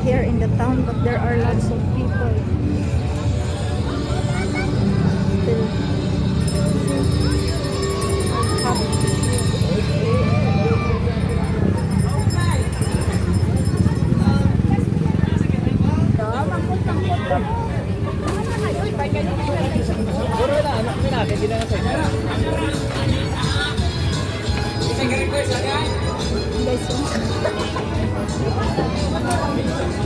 here in the town, but there are lots of people. Still. Guys,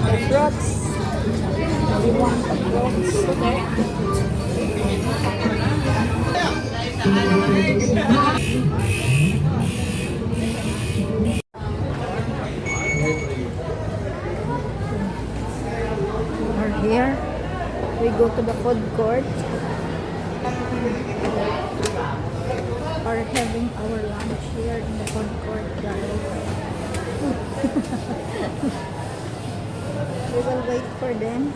the fruits. We want the fruits. We're here. We go to the food court. Are having our lunch here in the food court, guys. We will wait for them.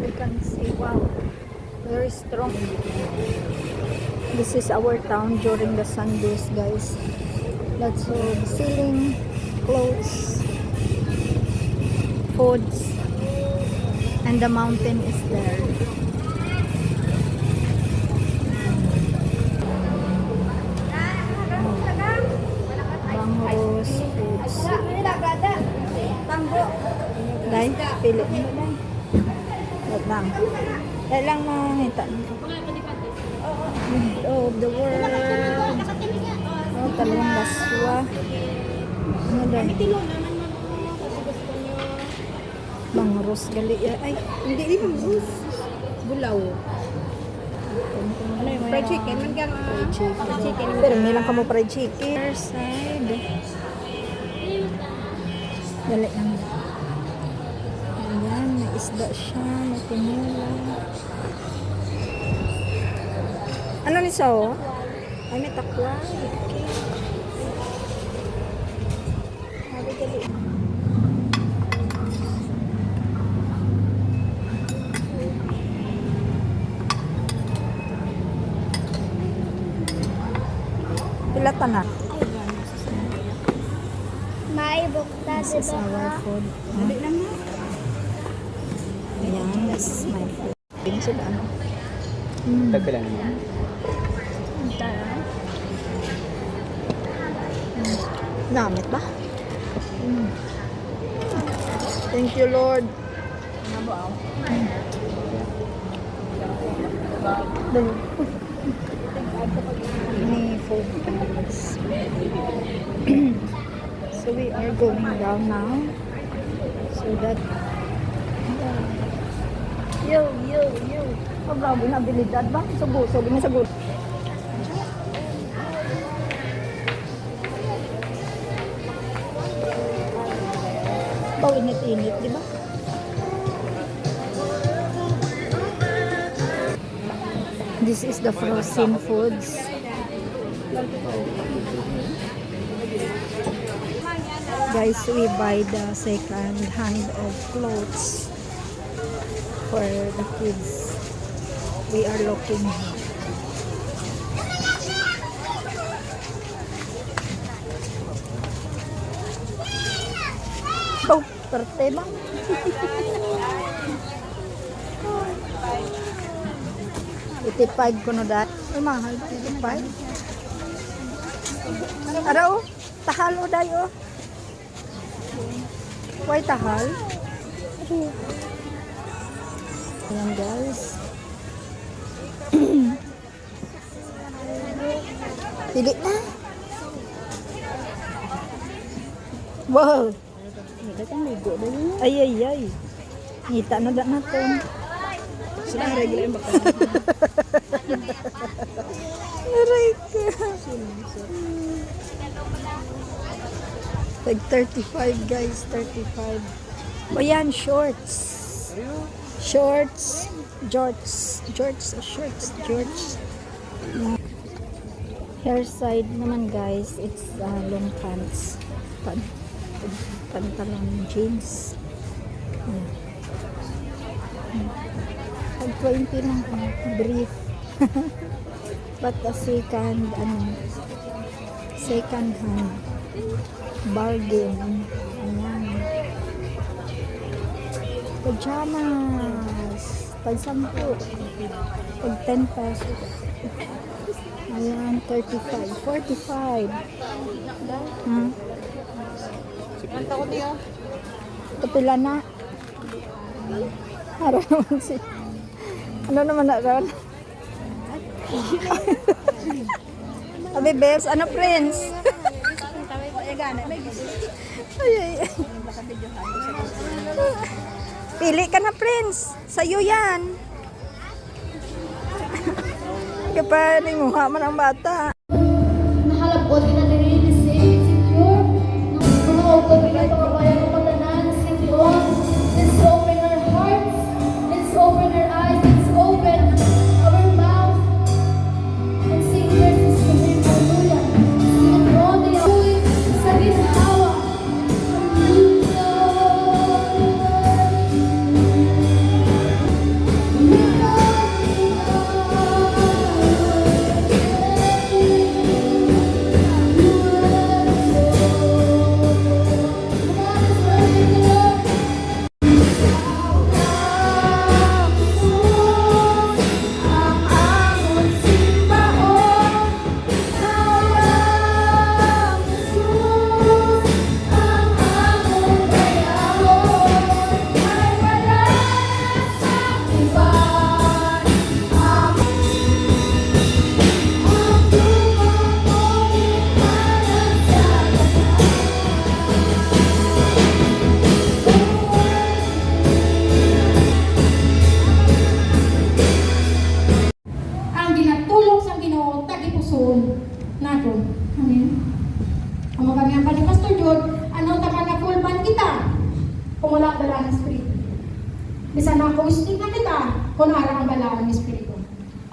You can see, wow, very strong. This is our town during the Sundays, guys. Lots of selling clothes, foods, and the mountain is there. Bangos, foods. Dai, pili mo dai. Wait lang. Dai lang makita. End of the world. Oh, talong baswa. Ano dai? Bangros gali ay hindi di bangros bulaw fried chicken man kang fried chicken pero may lang kamo fried chicken side dali lang ayan may isda siya may tinula ano ni sao ay may takwa okay hari gali pilatan na. This is our food. Ayan, this is my food. Pinsod ano? Tagpilan naman. Namit ba? Thank you, Lord. Any food guys. So we are going down now so that yo ang grabe na abilidad ba? Sugo may sagot baw init di ba? This is the frozen foods. Guys, we buy the second hand of clothes for the kids. We are looking. Oh, perte bang? Itipag ko no dat. Ay, mahal. Itipag. Ara o. Tahal o day o. Why tahal? Ayan guys. Pili na. Wow. Ay. Ngita na dat natin. Sila regular yung baka. Aray ka. Like 35 guys, 35. O yan, shorts. Shorts. Hair side naman guys, it's long pants. Pantalon jeans. Yeah. Pag 20 lang brief. But the second hand bargain. Ayan. Pajamas. Pag 10. Pag 10 pesos. Ayan, 35. 45. Hmm? Manta ko tiyo. Ito pila na. Haro naman si... Ano naman na ron? Abi, Bebs, ano, Prince? Ay, ay, ay. Pili ka na, Prince. Sa'yo yan. Kapag mukha man ang bata. Nahalabot na diri ni safe, secure. Mga open na kababayan ng patanan, City Hall. Let's open our hearts. Let's open our eyes. Let's open our mouth. And sing verses to Him. Hallelujah. Sing it all day. Sa ginhawa. Ang ginatulog sa Ginoo tagipuson nato. Amen. Ang mga nga pa ni Pastor Jod, ano taman na kulman kita kung wala ang bala ng Espiritu. Bisan na kung istig na kita kung ara ang bala ng Espiritu.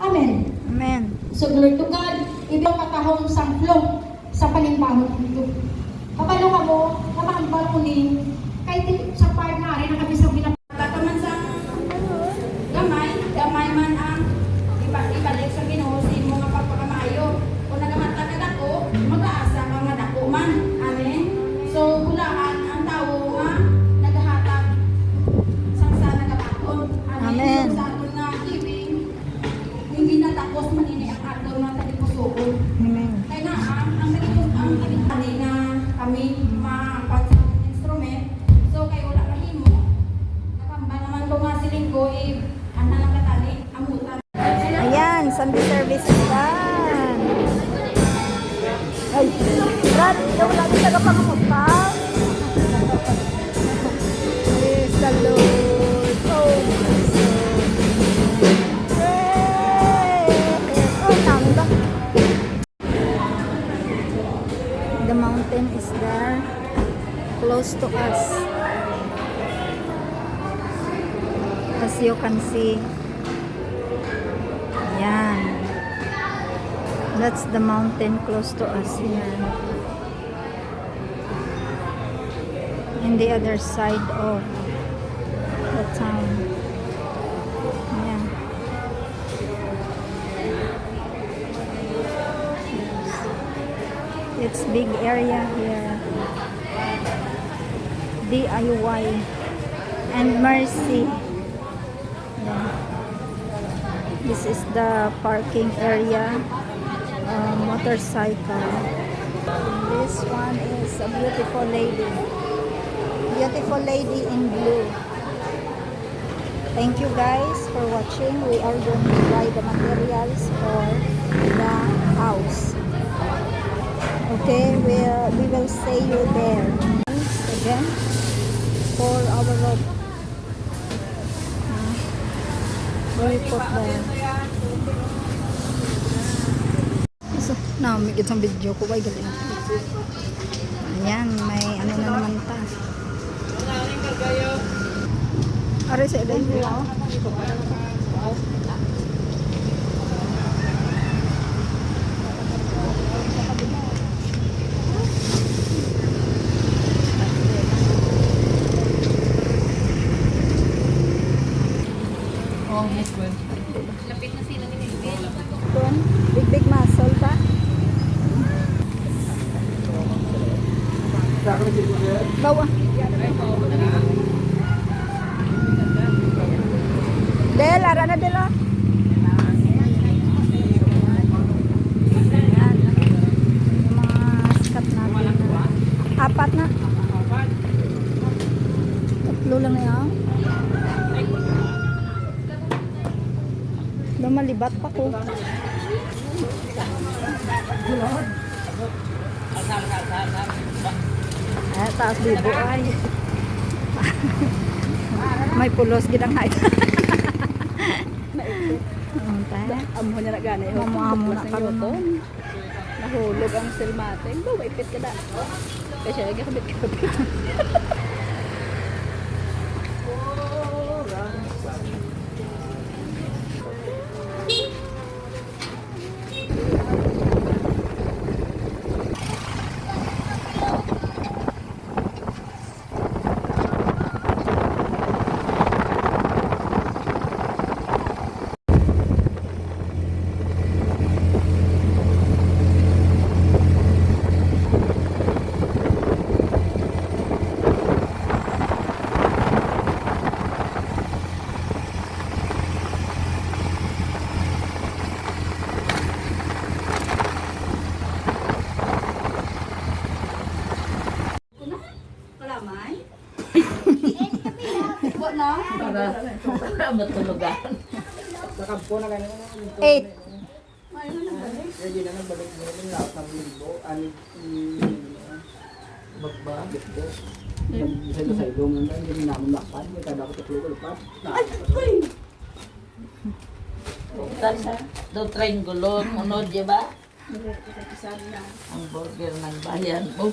Amen. Amen. So glory to God, ibang katahong sangklong sa panimbahon nito. Kapalo ka mo, napakambal ko ni kahit sa part na rin ang kabisang pinapagkataman sa gamay man ang ibalik sa Ginoo sa imong nga pagpakamayo. Kung nagamata ka dako, mag-aasa ka nga dako man. Amen. So hulaan ang tawo nga nagahatag sa nagabaton. Amen. So, sa aton nga giving, hindi na tapos manini ang aton nga tagipusoon. Amen. Kaya na ang nagitani na kami mapat sa instrument. So kay wala ka himo. Nakamba naman ko nga siling ko ana lang katani amutan. Ayan, Sunday service is done. Ay, Brad, ikaw wala ka tagapangamuta. Praise the Lord. Oh, my soul. Praise. Oh, tanda. The mountain is there, close to us. As you can see. Yan. That's the mountain close to us here. In the other side of the town. Yeah. It's big area here. DIY and Mercy. Yeah. This is the parking area, motorcycle. This one is a beautiful lady. Beautiful lady in blue. Thank you guys for watching. We are going to buy the materials for the house. Okay, we will see you there. Again, for our rope. We put there. So, may isang video ko ba galing. Ayan, may ano na naman ta. Are sa edad mo. Oh, next one. Big Ba't pa ko? Ay, taas bibo ay. May pulos gidang height. Amo niya na gani. Mamuamo na karon no. Nahulog ang silmating. Ba, maipit ka na. Kasi siya, gakabit-kabit. Para matulugan. Nakampo na ganun. 8. Hindi na nagbalik mo rin lahat ng limbo. Magbabit ko. Sa ilong nang hindi namin lakpan. May kada ko tutulog lupat. Bukan sa do triangulo, ano di ba? Ang burger ng bayan mo.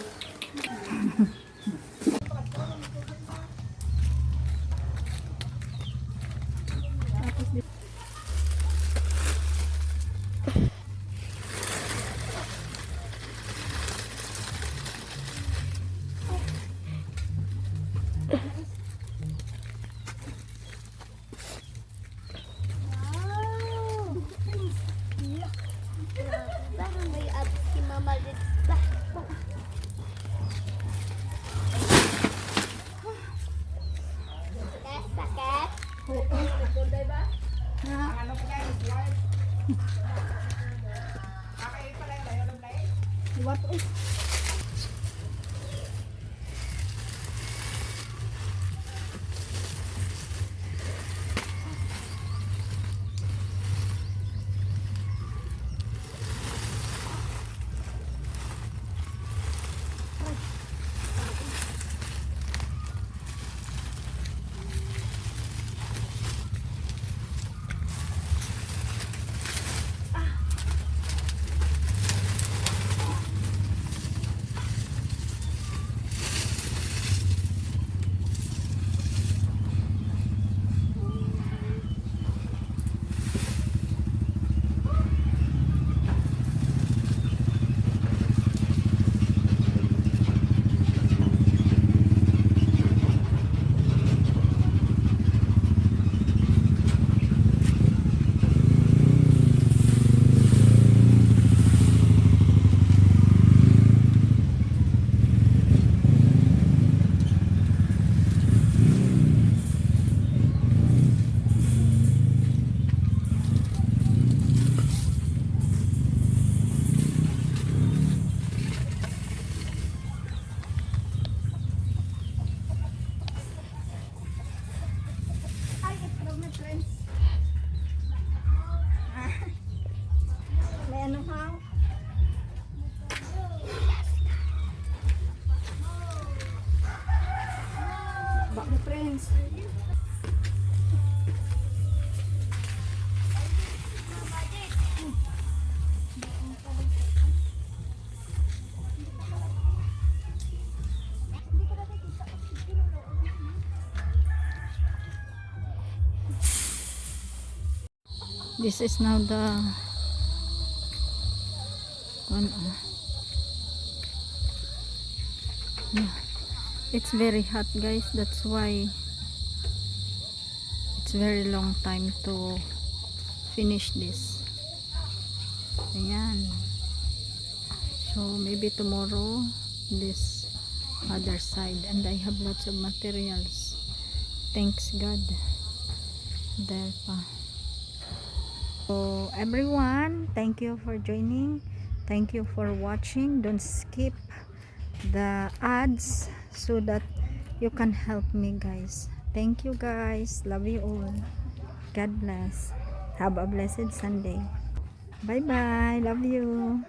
May ano ha? Bak mo friends. This is now the one. Yeah. It's very hot guys, that's why it's very long time to finish this. Ayan. So maybe tomorrow this other side, and I have lots of materials. Thanks God. There pa. So everyone, thank you for joining. Thank you for watching. Don't skip the ads so that you can help me guys. Thank you guys. Love you all. God bless. Have a blessed Sunday. Bye-bye. Love you.